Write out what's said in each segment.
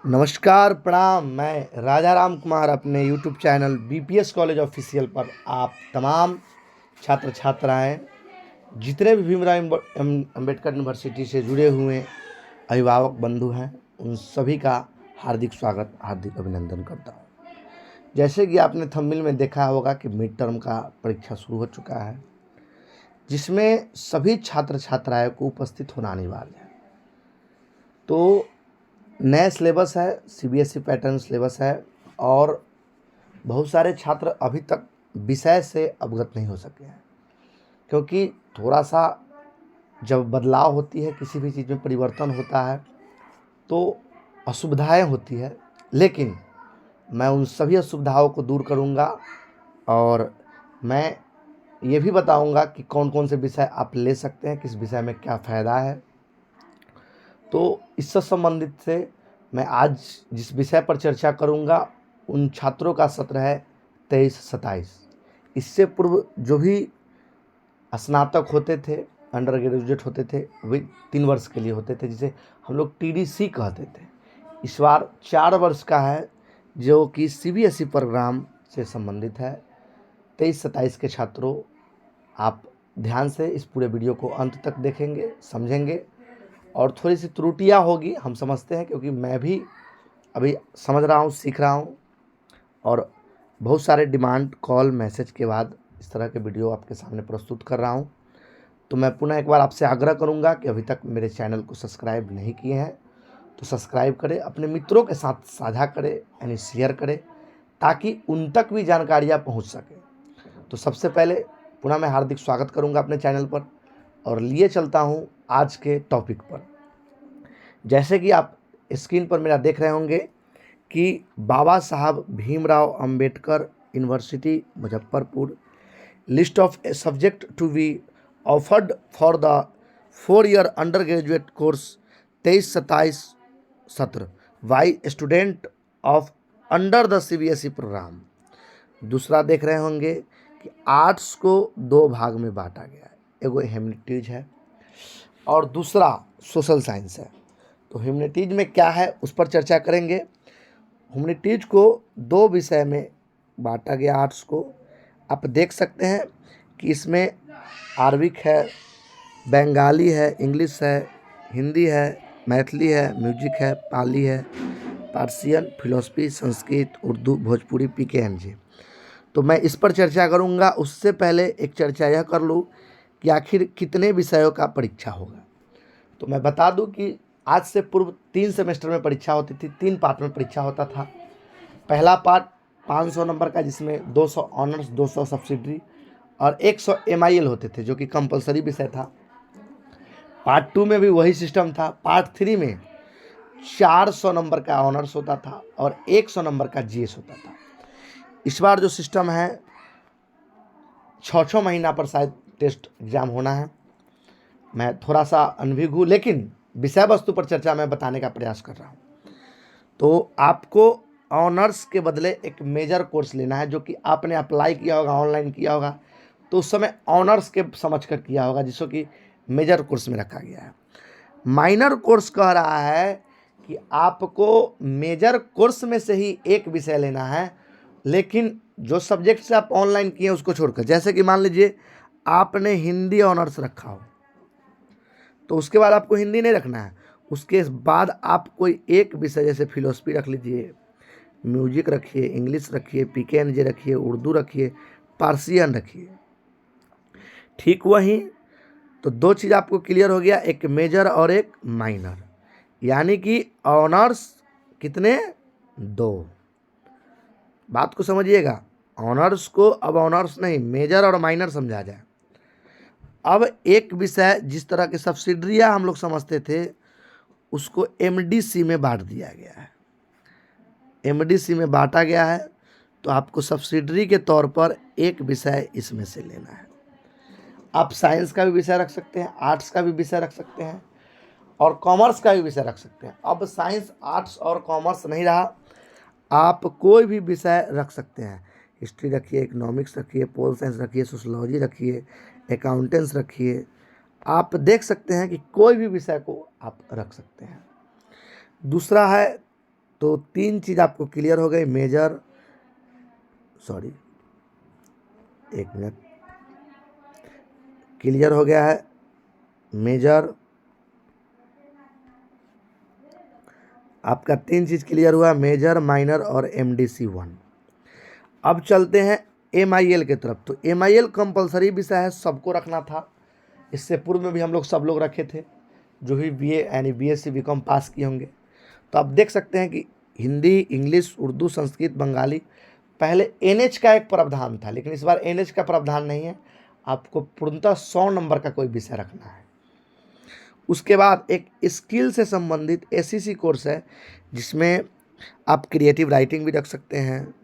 नमस्कार, प्रणाम। मैं राजा राम कुमार अपने YouTube channel BPS college official पर आप तमाम छात्र छात्राएं, जितने भी भीमराव अंबेडकर यूनिवर्सिटी से जुड़े हुए अभिभावक बंधु हैं, उन सभी का हार्दिक स्वागत, हार्दिक अभिनंदन करता हूं। जैसे कि आपने थंबनेल में देखा होगा कि मिड टर्म का परीक्षा शुरू हो चुका है, जिसमें सभी छात्र छात्राएं को उपस्थित होना अनिवार्य है। तो नया सिलेबस है, सीबीएसई पैटर्न सिलेबस है और बहुत सारे छात्र अभी तक विषय से अवगत नहीं हो सके हैं, क्योंकि थोड़ा सा जब बदलाव होती है, किसी भी चीज़ में परिवर्तन होता है तो असुविधाएं होती है। लेकिन मैं उन सभी असुविधाओं को दूर करूंगा और मैं ये भी बताऊंगा कि कौन कौन से विषय आप ले सकते हैं, किस विषय में क्या फ़ायदा है। तो इससे संबंधित से मैं आज जिस विषय पर चर्चा करूंगा, उन छात्रों का सत्र है 23-27। इससे पूर्व जो भी स्नातक होते थे, अंडर ग्रेजुएट होते थे, वे 3 वर्ष के लिए होते थे, जिसे हम लोग टीडीसी कहते थे। इस बार 4 वर्ष का है, जो कि सीबीएसई प्रोग्राम से संबंधित है। 23-27 के छात्रों, आप ध्यान से इस पूरे वीडियो को अंत तक देखेंगे, समझेंगे और थोड़ी सी त्रुटियां होगी, हम समझते हैं, क्योंकि मैं भी अभी समझ रहा हूँ, सीख रहा हूँ और बहुत सारे डिमांड कॉल मैसेज के बाद इस तरह के वीडियो आपके सामने प्रस्तुत कर रहा हूँ। तो मैं पुनः एक बार आपसे आग्रह करूँगा कि अभी तक मेरे चैनल को सब्सक्राइब नहीं किए हैं तो सब्सक्राइब करें, अपने मित्रों के साथ साझा करें, यानी शेयर करें, ताकि उन तक भी जानकारियाँ पहुँच सकें। तो सबसे पहले पुनः मैं हार्दिक स्वागत करूँगा अपने चैनल पर और लिए चलता हूँ आज के टॉपिक पर। जैसे कि आप स्क्रीन पर मेरा देख रहे होंगे कि Baba Saheb Bhimrao Ambedkar university Muzaffarpur, list of subject to be offered for the 4 year undergraduate course 23-27 सत्र by student of under the CBSE programme. दूसरा देख रहे होंगे कि आर्ट्स को 2 भाग में बांटा गया है, एगो ह्यूमैनिटीज है और दूसरा सोशल साइंस है। तो ह्यूमैनिटीज में क्या है उस पर चर्चा करेंगे। ह्यूमैनिटीज को 2 विषय में बांटा गया। आर्ट्स को आप देख सकते हैं कि इसमें अरबिक है, बंगाली है, इंग्लिश है, हिंदी है, मैथिली है, म्यूजिक है, पाली है, पार्सियन, फिलोसफी, संस्कृत, उर्दू, भोजपुरी, पीकेएमजी। तो मैं इस पर चर्चा करूंगा। उससे पहले एक चर्चा यह कर लूँ कि आखिर कितने विषयों का परीक्षा होगा। तो मैं बता दूं कि आज से पूर्व 3 सेमेस्टर में परीक्षा होती थी, 3 पार्ट में परीक्षा होता था। पहला पार्ट 500 नंबर का, जिसमें 200 ऑनर्स, 200 सब्सिडरी और 100 एमआईएल होते थे, जो कि कंपलसरी विषय था। पार्ट 2 में भी वही सिस्टम था। पार्ट 3 में 400 नंबर का ऑनर्स होता था और 100 नंबर का जीएस होता था। इस बार जो सिस्टम है, 6 महीना पर शायद टेस्ट एग्ज़ाम होना है। मैं थोड़ा सा अनभिज्ञ हूँ, लेकिन विषय वस्तु पर चर्चा मैं बताने का प्रयास कर रहा हूँ। तो आपको ऑनर्स के बदले एक मेजर कोर्स लेना है, जो कि आपने अप्लाई किया होगा, ऑनलाइन किया होगा, तो उस समय ऑनर्स के समझ कर किया होगा, जिसको कि मेजर कोर्स में रखा गया है। माइनर कोर्स कह रहा है कि आपको मेजर कोर्स में से ही एक विषय लेना है, लेकिन जो सब्जेक्ट से आप ऑनलाइन किए उसको छोड़कर। जैसे कि मान लीजिए आपने हिंदी ऑनर्स रखा हो, तो उसके बाद आपको हिंदी नहीं रखना है। उसके बाद आप कोई एक विषय, जैसे फिलोसफी रख लीजिए, म्यूजिक रखिए, इंग्लिश रखिए, पीकेएनजे रखिए, उर्दू रखिए, पार्सियन रखिए। ठीक वही तो 2 चीज़ आपको क्लियर हो गया, एक मेजर और एक माइनर। यानी कि ऑनर्स कितने? 2। बात को समझिएगा, ऑनर्स को अब ऑनर्स नहीं, मेजर और माइनर समझा जाए। अब एक विषय जिस तरह के सब्सिडरिया हम लोग समझते थे, उसको एमडीसी में बांट दिया गया है। एमडीसी में बांटा गया है, तो आपको सब्सिडरी के तौर पर एक विषय इसमें से लेना है। आप साइंस का भी विषय रख सकते हैं, आर्ट्स का भी विषय रख सकते हैं और कॉमर्स का भी विषय रख सकते हैं। अब साइंस, आर्ट्स और कॉमर्स नहीं रहा, आप कोई भी विषय रख सकते हैं। हिस्ट्री रखिए, इकोनॉमिक्स रखिए, पोल साइंस रखिए, सोशलॉजी रखिए, अकाउंटेंस रखिए। आप देख सकते हैं कि कोई भी विषय को आप रख सकते हैं। दूसरा है तो 3 चीज़ आपको क्लियर हो गई। मेजर, सॉरी 1 मिनट, क्लियर हो गया है मेजर, आपका 3 चीज़ क्लियर हुआ, मेजर, माइनर और MDC 1। अब चलते हैं MIL की तरफ। तो MIL कंपलसरी विषय है, सबको रखना था। इससे पूर्व में भी हम लोग सब लोग रखे थे जो भी BA यानी BSc BCom पास किए होंगे। तो आप देख सकते हैं कि हिंदी, इंग्लिश, उर्दू, संस्कृत, बंगाली, पहले NH का एक प्रावधान था, लेकिन इस बार NH का प्रावधान नहीं है। आपको पूर्णतः 100 नंबर का कोई विषय रखना है। उसके बाद एक स्किल से संबंधित SEC कोर्स है, जिसमें आप क्रिएटिव राइटिंग भी रख सकते हैं,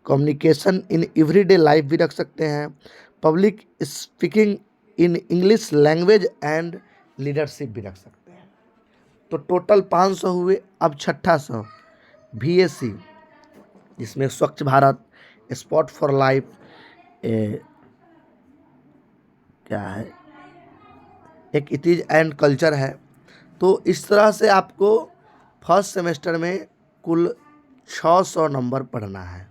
कम्युनिकेशन इन एवरीडे लाइफ भी रख सकते हैं, public speaking in English language and leadership भी रख सकते हैं। तो टोटल 500 हुए। अब छठा 100 VAC, जिसमें स्वच्छ भारत, स्पॉट फॉर लाइफ, क्या है, एक इतिज एंड कल्चर है। तो इस तरह से आपको फर्स्ट सेमेस्टर में कुल 600 नंबर पढ़ना है।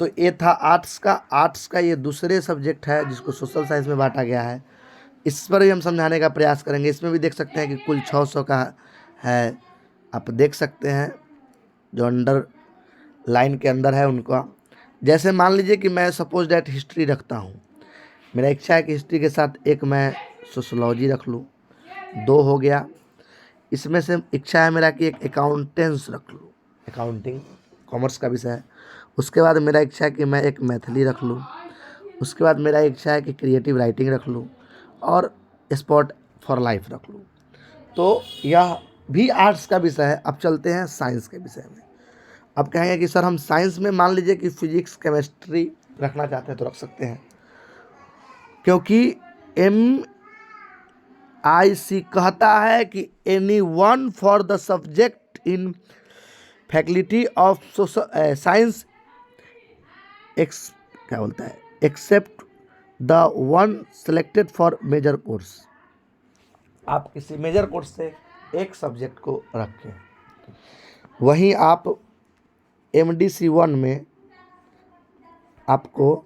तो ये था आर्ट्स का ये दूसरे सब्जेक्ट है जिसको सोशल साइंस में बांटा गया है। इस पर भी हम समझाने का प्रयास करेंगे। इसमें भी देख सकते हैं कि कुल 600 का है, आप देख सकते हैं जो अंडर लाइन के अंदर है उनका। जैसे मान लीजिए कि मैं सपोज डैट हिस्ट्री रखता हूँ, मेरा इच्छा है कि हिस्ट्री के साथ एक मैं सोशोलॉजी रख लूँ, 2 हो गया। इसमें से इच्छा है मेरा कि एक अकाउंटेंस रख लूँ, अकाउंटिंग कॉमर्स का विषय है। उसके बाद मेरा इच्छा है कि मैं एक मैथिली रख लूँ। उसके बाद मेरा इच्छा है कि क्रिएटिव राइटिंग रख लूँ और स्पॉट फॉर लाइफ रख लूँ। तो यह भी आर्ट्स का विषय है। अब चलते हैं साइंस के विषय में। अब कहेंगे कि सर हम साइंस में मान लीजिए कि फिजिक्स, केमिस्ट्री रखना चाहते हैं तो रख सकते हैं, क्योंकि MIC कहता है कि any one for the subject in faculty of science क्या बोलता है, except the one selected for major course. आप किसी मेजर कोर्स से एक सब्जेक्ट को रखें। वहीं आप MDC 1 में आपको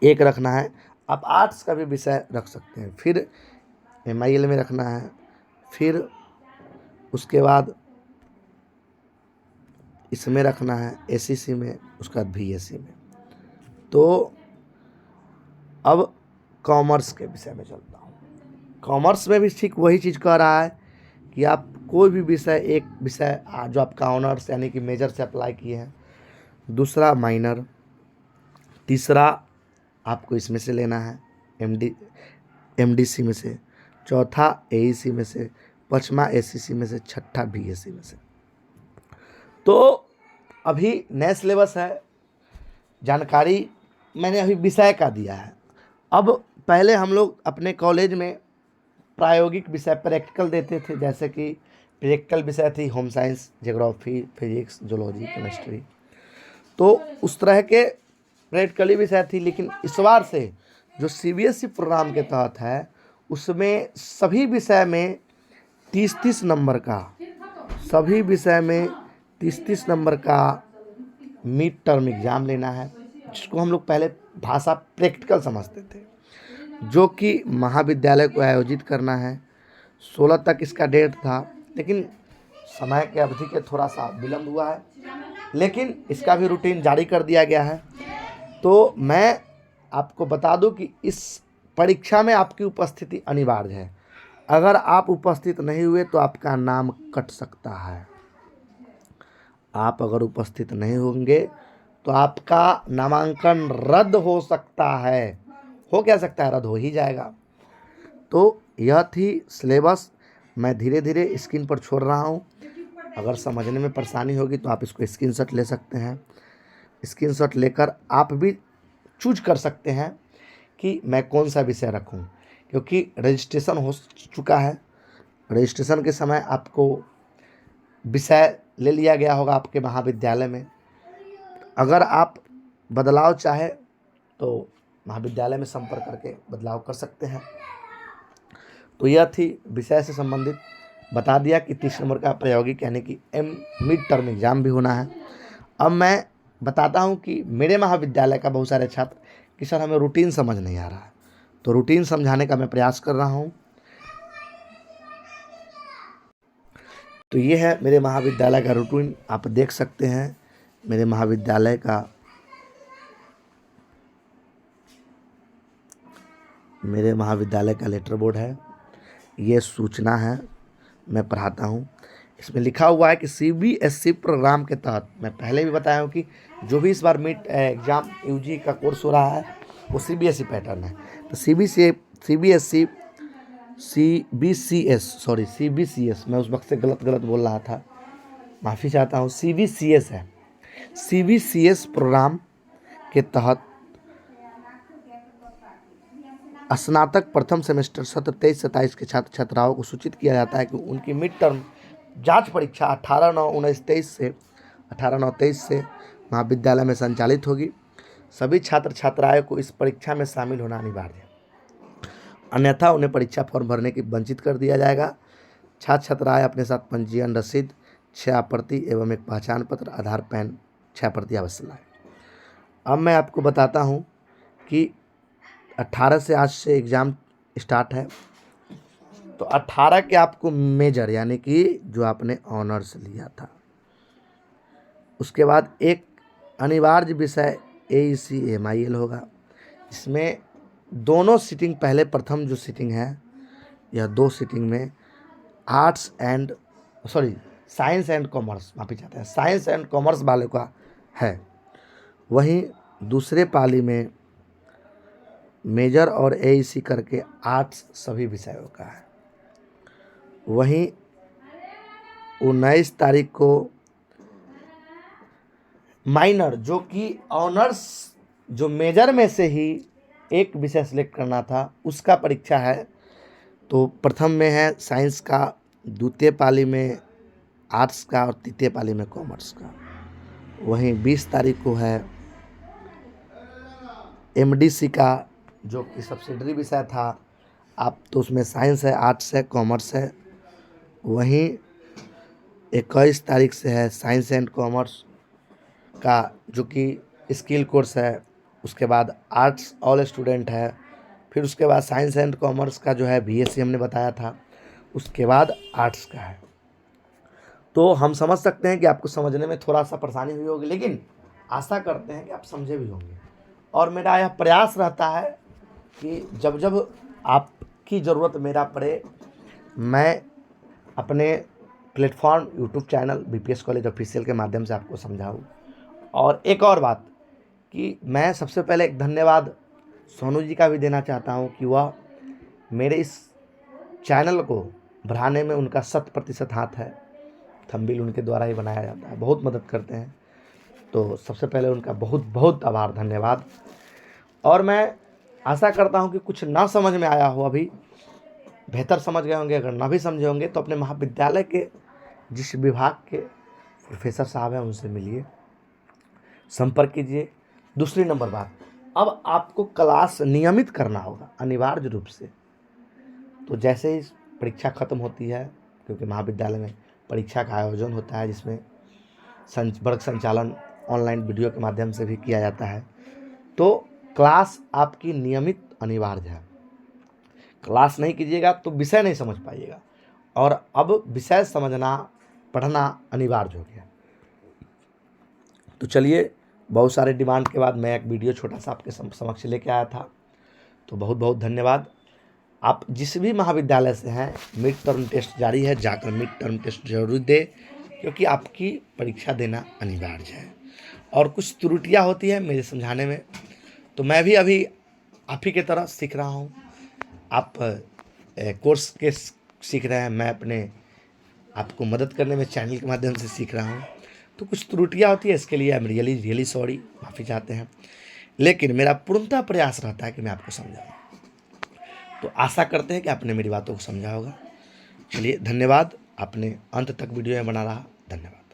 एक रखना है। आप आर्ट्स का भी विषय रख सकते हैं, फिर MIL में रखना है, फिर उसके बाद इसमें रखना है SEC में, उसके बाद VAC में। तो अब कॉमर्स के विषय में चलता हूँ। कॉमर्स में भी ठीक वही चीज़ कह रहा है कि आप कोई भी विषय, एक विषय जो आपका ऑनर्स यानी कि मेजर से अप्लाई किए हैं, दूसरा माइनर, तीसरा आपको इसमें से लेना है MDC में से, चौथा AEC में से, पाँचवा SEC में से, छठा VAC में से। तो अभी नया सिलेबस है, जानकारी मैंने अभी विषय का दिया है। अब पहले हम लोग अपने कॉलेज में प्रायोगिक विषय प्रैक्टिकल देते थे, जैसे कि प्रैक्टिकल विषय थी home science, geography, physics, zoology, chemistry. तो उस तरह के प्रैक्टिकली विषय थी। लेकिन इस बार से जो CBSE प्रोग्राम के तहत है, उसमें सभी विषय में 30-30 नंबर का, सभी विषय में 30-30 नंबर का मिड टर्म एग्ज़ाम लेना है, जिसको हम लोग पहले भाषा प्रैक्टिकल समझते थे, जो कि महाविद्यालय को आयोजित करना है। 16 तक इसका डेट था, लेकिन समय के अवधि के थोड़ा सा विलम्ब हुआ है, लेकिन इसका भी रूटीन जारी कर दिया गया है। तो मैं आपको बता दूं कि इस परीक्षा में आपकी उपस्थिति अनिवार्य है। अगर आप उपस्थित नहीं हुए तो आपका नाम कट सकता है। आप अगर उपस्थित नहीं होंगे तो आपका नामांकन रद्द हो सकता है। हो क्या सकता है, रद्द हो ही जाएगा। तो यह थी सिलेबस, मैं धीरे धीरे स्क्रीन पर छोड़ रहा हूँ। अगर समझने में परेशानी होगी तो आप इसको स्क्रीनशॉट ले सकते हैं। स्क्रीनशॉट लेकर आप भी चूज कर सकते हैं कि मैं कौन सा विषय रखूं, क्योंकि रजिस्ट्रेशन हो चुका है। रजिस्ट्रेशन के समय आपको विषय ले लिया गया होगा आपके महाविद्यालय में। अगर आप बदलाव चाहे तो महाविद्यालय में संपर्क करके बदलाव कर सकते हैं। तो यह थी विषय से संबंधित बता दिया कि 30 नंबर का प्रायोगिक यानी कि मिड टर्म एग्ज़ाम भी होना है। अब मैं बताता हूँ कि मेरे महाविद्यालय का बहुत सारे छात्र कि सर हमें रूटीन समझ नहीं आ रहा है, तो रूटीन समझाने का मैं प्रयास कर रहा हूँ। तो ये है मेरे महाविद्यालय का रूटीन, आप देख सकते हैं मेरे महाविद्यालय का लेटर बोर्ड है, ये सूचना है, मैं पढ़ाता हूँ। इसमें लिखा हुआ है कि CBSE प्रोग्राम के तहत, मैं पहले भी बताया हूँ कि जो भी इस बार मिड एग्ज़ाम UG का कोर्स हो रहा है वो CBSE पैटर्न है। तो CBCS, मैं उस वक्त से गलत बोल रहा था, माफ़ी चाहता हूँ। CBCS है। CBCS प्रोग्राम के तहत स्नातक प्रथम सेमेस्टर सत्र 23-27 के छात्र छात्राओं को सूचित किया जाता है कि उनकी मिड टर्म जांच परीक्षा 18/9/23 से महाविद्यालय में संचालित होगी। सभी छात्र छात्राओं को इस परीक्षा में शामिल होना अनिवार्य है, अन्यथा उन्हें परीक्षा फॉर्म भरने की वंचित कर दिया जाएगा। छात्र छात्राएं अपने साथ पंजीयन रसीद 6 प्रति एवं एक पहचान पत्र, आधार, पैन 6 प्रति अवश्य लाएं। अब मैं आपको बताता हूँ कि 18 से आज से एग्ज़ाम स्टार्ट है। तो 18 के आपको मेजर यानी कि जो आपने ऑनर्स लिया था, उसके बाद एक अनिवार्य विषय AEC MIL होगा। इसमें दोनों सीटिंग, पहले प्रथम जो सीटिंग है यह 2 सीटिंग में साइंस एंड कॉमर्स, माफ़ी चाहते हैं, साइंस एंड कॉमर्स वाले का है। वहीं दूसरे पाली में मेजर और AEC करके आर्ट्स सभी विषयों का है। वहीं 19 तारीख को माइनर, जो कि ऑनर्स, जो मेजर में से ही एक विषय सेलेक्ट करना था, उसका परीक्षा है। तो प्रथम में है साइंस का, द्वितीय पाली में आर्ट्स का और तृतीय पाली में कॉमर्स का। वहीं 20 तारीख को है MDC का, जो कि सब्सिडरी विषय था। आप तो उसमें साइंस है, आर्ट्स है, कॉमर्स है। वहीं 21 तारीख से है साइंस एंड कॉमर्स का, जो कि स्किल कोर्स है। उसके बाद आर्ट्स ऑल स्टूडेंट है। फिर उसके बाद साइंस एंड कॉमर्स का जो है BSc हमने बताया था। उसके बाद आर्ट्स का है। तो हम समझ सकते हैं कि आपको समझने में थोड़ा सा परेशानी हुई होगी, लेकिन आशा करते हैं कि आप समझे भी होंगे। और मेरा यह प्रयास रहता है कि जब जब आपकी ज़रूरत मेरा पड़े, मैं अपने platform YouTube channel BPS college official के माध्यम से आपको समझाऊँ। और एक और बात कि मैं सबसे पहले एक धन्यवाद सोनू जी का भी देना चाहता हूँ कि वह मेरे इस चैनल को बढ़ाने में उनका 100% हाथ है। थंबनेल उनके द्वारा ही बनाया जाता है, बहुत मदद करते हैं। तो सबसे पहले उनका बहुत बहुत आभार, धन्यवाद। और मैं आशा करता हूँ कि कुछ ना समझ में आया हो, अभी बेहतर समझ गए होंगे। अगर ना भी समझे होंगे तो अपने महाविद्यालय के जिस विभाग के प्रोफेसर साहब हैं उनसे मिलिए, संपर्क कीजिए। दूसरी नंबर बात, अब आपको क्लास नियमित करना होगा अनिवार्य रूप से। तो जैसे ही परीक्षा ख़त्म होती है, क्योंकि महाविद्यालय में परीक्षा का आयोजन होता है जिसमें वर्ग संचालन ऑनलाइन वीडियो के माध्यम से भी किया जाता है, तो क्लास आपकी नियमित अनिवार्य है। क्लास नहीं कीजिएगा तो विषय नहीं समझ पाइएगा, और अब विषय समझना, पढ़ना अनिवार्य हो गया। तो चलिए, बहुत सारे डिमांड के बाद मैं एक वीडियो छोटा सा आपके समक्ष लेके आया था। तो बहुत बहुत धन्यवाद। आप जिस भी महाविद्यालय से हैं, मिड टर्म टेस्ट जारी है, जाकर मिड टर्म टेस्ट जरूर दें, क्योंकि आपकी परीक्षा देना अनिवार्य है। और कुछ त्रुटियां होती है मेरे समझाने में, तो मैं भी अभी आप ही की तरह सीख रहा हूँ। आप कोर्स के सीख रहे हैं, मैं अपने आपको मदद करने में चैनल के माध्यम से सीख रहा हूँ। तो कुछ त्रुटियां होती है, इसके लिए आई एम रियली सॉरी, माफ़ी चाहते हैं। लेकिन मेरा पूर्णतः प्रयास रहता है कि मैं आपको समझाऊँ। तो आशा करते हैं कि आपने मेरी बातों को समझा होगा। चलिए धन्यवाद, आपने अंत तक वीडियो में बना रहा, धन्यवाद।